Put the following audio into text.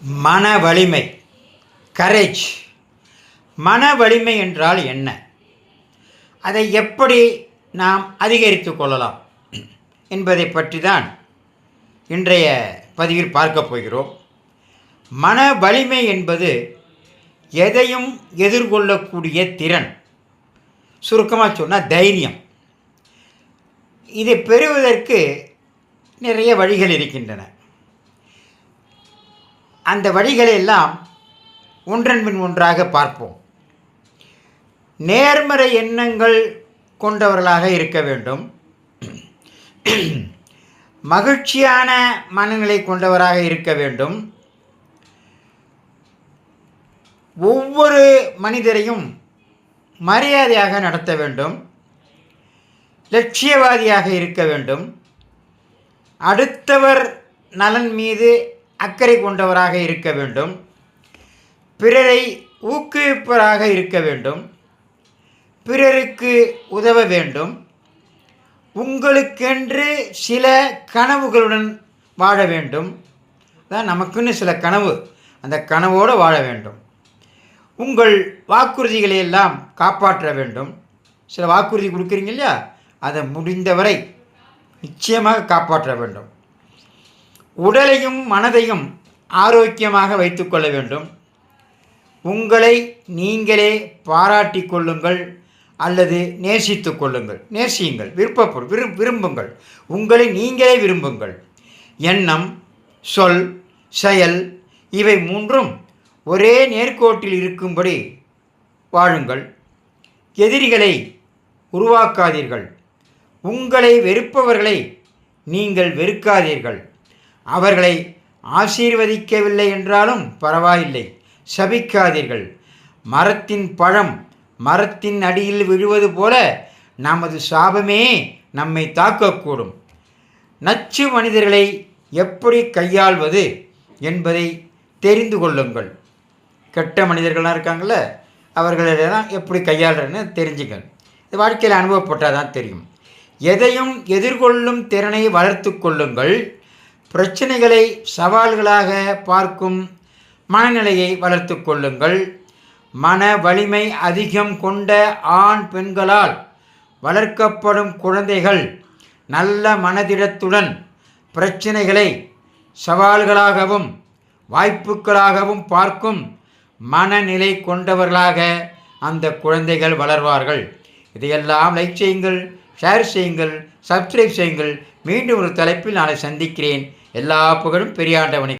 மன வலிமை, கரேஜ். மன வலிமை என்றால் என்ன? அதை எப்படி நாம் அதிகரித்து கொள்ளலாம் என்பதை பற்றி தான் இன்றைய பதிவில் பார்க்க போகிறோம். மன வலிமை என்பது எதையும் எதிர்கொள்ளக்கூடிய திறன். சுருக்கமாக சொன்னால் தைரியம். இதை பெறுவதற்கு நிறைய வழிகள் இருக்கின்றன. அந்த வழிகளை எல்லாம் ஒன்றன் பின் ஒன்றாக பார்ப்போம். நேர்மறை எண்ணங்கள் கொண்டவர்களாக இருக்க வேண்டும். மகிழ்ச்சியான மனநிலை கொண்டவராக இருக்க வேண்டும். ஒவ்வொரு மனிதரையும் மரியாதையாக நடத்த வேண்டும். லட்சியவாதியாக இருக்க வேண்டும். அடுத்தவர் நலன் மீது அக்கறை கொண்டவராக இருக்க வேண்டும். பிறரை ஊக்குவிப்பவராக இருக்க வேண்டும். பிறருக்கு உதவ வேண்டும். உங்களுக்கென்று சில கனவுகளுடன் வாழ வேண்டும். அதான் நமக்குன்னு சில கனவு, அந்த கனவோடு வாழ வேண்டும். உங்கள் வாக்குறுதிகளை எல்லாம் காப்பாற்ற வேண்டும். சில வாக்குறுதி கொடுக்குறீங்க இல்லையா, அதை முடிந்தவரை நிச்சயமாக காப்பாற்ற வேண்டும். உடலையும் மனதையும் ஆரோக்கியமாக வைத்துக்கொள்ள வேண்டும். உங்களை நீங்களே பாராட்டி கொள்ளுங்கள் அல்லது நேசித்து கொள்ளுங்கள். நேசியுங்கள், விரும்புங்கள். உங்களை நீங்களே விரும்புங்கள். எண்ணம், சொல், செயல் இவை மூன்றும் ஒரே நேர்கோட்டில் இருக்கும்படி வாழுங்கள். எதிரிகளை உருவாக்காதீர்கள். உங்களை வெறுப்பவர்களை நீங்கள் வெறுக்காதீர்கள். அவர்களை ஆசீர்வதிக்கவில்லை என்றாலும் பரவாயில்லை, சபிக்காதீர்கள். மரத்தின் பழம் மரத்தின் அடியில் விழுவது போல நமது சாபமே நம்மை தாக்கக்கூடும். நச்சு மனிதர்களை எப்படி கையாள்வது என்பதை தெரிந்து கொள்ளுங்கள். கெட்ட மனிதர்கள்லாம் இருக்காங்கள, அவர்களெல்லாம் எப்படி கையாளுறன்னு தெரிஞ்சுங்கள். இது வாழ்க்கையில் அனுபவப்பட்டால் தான் தெரியும். எதையும் எதிர்கொள்ளும் திறனை வளர்த்து கொள்ளுங்கள். பிரச்சனைகளை சவால்களாக பார்க்கும் மனநிலையை வளர்த்து கொள்ளுங்கள். மன வலிமை அதிகம் கொண்ட ஆண் பெண்களால் வளர்க்கப்படும் குழந்தைகள் நல்ல மனதிடத்துடன் பிரச்சனைகளை சவால்களாகவும் வாய்ப்புகளாகவும் பார்க்கும் மனநிலை கொண்டவர்களாக அந்த குழந்தைகள் வளர்வார்கள். இதையெல்லாம் லைக் செய்யுங்கள், ஷேர் செய்யுங்கள், சப்ஸ்கிரைப் செய்யுங்கள். மீண்டும் ஒரு தலைப்பில் நாளை சந்திக்கிறேன். எல்லா புகழும் பெரியாண்டவனை.